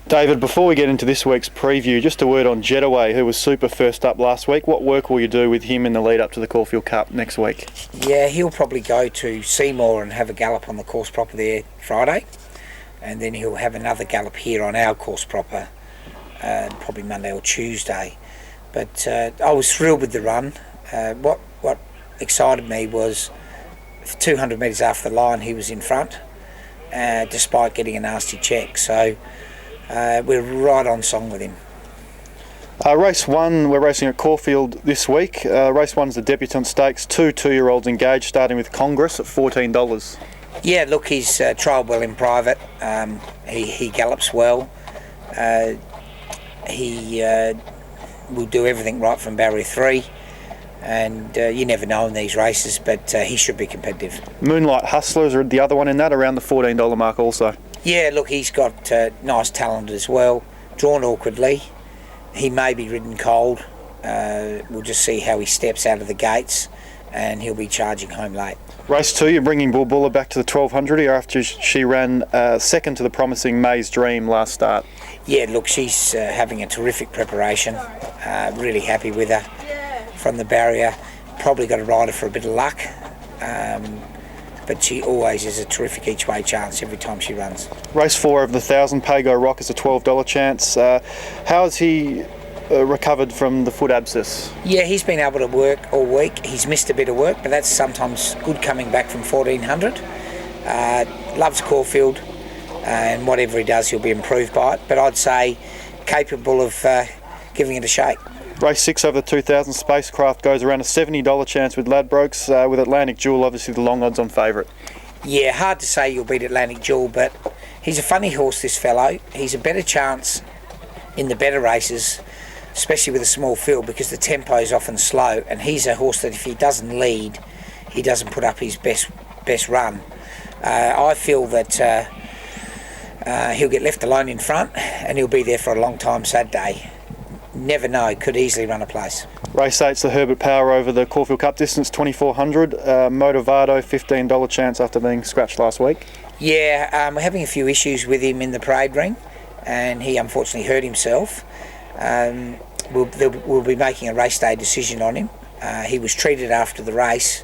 David, before we get into this week's preview, just a word on Jetaway, who was super first up last week. What work will you do with him in the lead up to the Caulfield Cup next week? Yeah, he'll probably go to Seymour and have a gallop on the course proper there Friday, and then he'll have another gallop here on our course proper, probably Monday or Tuesday. But I was thrilled with the run. What excited me was 200 metres after the line he was in front, despite getting a nasty check. So we're right on song with him. Race 1, we're racing at Caulfield this week. Race 1's the Debutant Stakes, two 2-year-olds engaged, starting with Congress at $14. Yeah, look, he's trialled well in private. He gallops well. He will do everything right from barrier 3. And you never know in these races, but he should be competitive. Moonlight Hustlers are the other one in that, around the $14 mark also. Yeah, look, he's got nice talent as well. Drawn awkwardly. He may be ridden cold. We'll just see how he steps out of the gates, and he'll be charging home late. Race 2, you're bringing Bulbula back to the 1200 here after she ran second to the promising May's Dream last start. Yeah, look, she's having a terrific preparation. Really happy with her from the barrier. Probably got to ride her for a bit of luck. But she always is a terrific each way chance every time she runs. Race 4 over the 1,000, Pago Rock is a $12 chance. How has he recovered from the foot abscess? Yeah, he's been able to work all week. He's missed a bit of work, but that's sometimes good coming back from 1,400. Loves Caulfield, and whatever he does, he'll be improved by it. But I'd say capable of giving it a shake. Race 6 over the 2,000, Spacecraft goes around a $70 chance with Ladbrokes, with Atlantic Jewel obviously the long odds on favourite. Yeah, hard to say you'll beat Atlantic Jewel, but he's a funny horse, this fellow. He's a better chance in the better races, especially with a small field, because the tempo is often slow, and he's a horse that if he doesn't lead, he doesn't put up his best run. I feel that he'll get left alone in front, and he'll be there for a long time Saturday. Never know, could easily run a place. Race 8's the Herbert Power over the Caulfield Cup distance, 2,400. Motivado, $15 chance after being scratched last week. Yeah, we're having a few issues with him in the parade ring, and he unfortunately hurt himself. We'll be making a race day decision on him. He was treated after the race,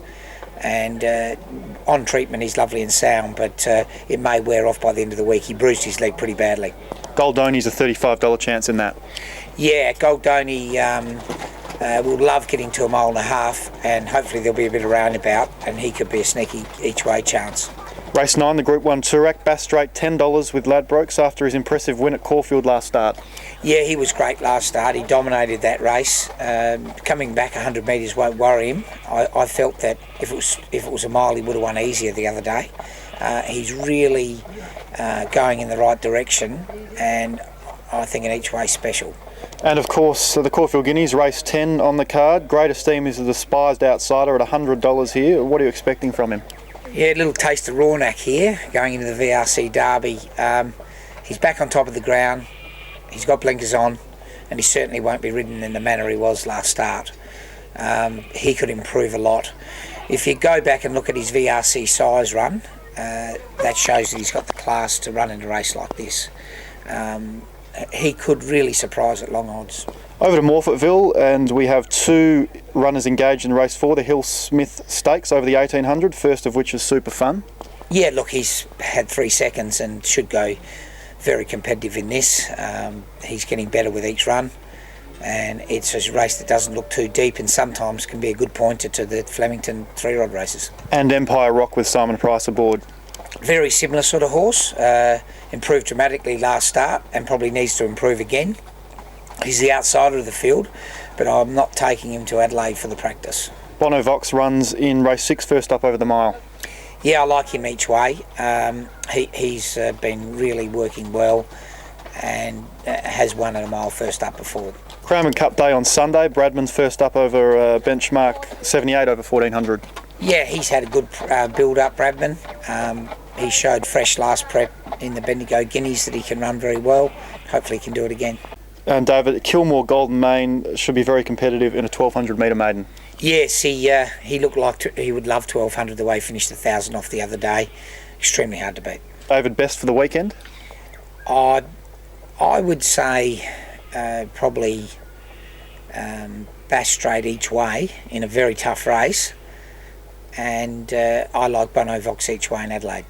and on treatment he's lovely and sound, but it may wear off by the end of the week. He bruised his leg pretty badly. Goldoni's a $35 chance in that. Yeah, Goldoni will love getting to 1.5 miles, and hopefully there'll be a bit of roundabout, and he could be a sneaky each way chance. Race 9, the Group 1 Toorak, Bass Strait, $10 with Ladbrokes after his impressive win at Caulfield last start. Yeah, he was great last start. He dominated that race. Coming back 100 metres won't worry him. I felt that if it was a mile, he would have won easier the other day. He's really going in the right direction, and I think an each way special. And of course, the Caulfield Guineas, race 10 on the card. Great Esteem is a despised outsider at $100 here. What are you expecting from him? Yeah, a little taste of Rawnack here, going into the VRC Derby. He's back on top of the ground, he's got blinkers on, and he certainly won't be ridden in the manner he was last start. He could improve a lot. If you go back and look at his VRC size run, that shows that he's got the class to run in a race like this. He could really surprise at long odds. Over to Morphettville, and we have two runners engaged in race 4, the Hill Smith Stakes over the 1800, first of which is Super Fun. Yeah, look, he's had 3 seconds and should go very competitive in this. He's getting better with each run, and it's a race that doesn't look too deep and sometimes can be a good pointer to the Flemington 3-rod races. And Empire Rock with Simon Price aboard. Very similar sort of horse, improved dramatically last start and probably needs to improve again. He's the outsider of the field, but I'm not taking him to Adelaide for the practice. Bono Vox runs in race 6, first up over the mile. Yeah, I like him each way. He's been really working well and has won at a mile first up before. Crown and Cup Day on Sunday. Bradman's first up over benchmark 78 over 1400. Yeah, he's had a good build-up, Bradman. He showed fresh last prep in the Bendigo Guineas that he can run very well. Hopefully he can do it again. And David, Kilmore Golden Mane should be very competitive in a 1200 metre maiden. Yes, he looked like he would love 1200 the way he finished 1,000 off the other day. Extremely hard to beat. David, best for the weekend? I would say probably Bass Strait each way in a very tough race, and I like Bono Vox each way in Adelaide.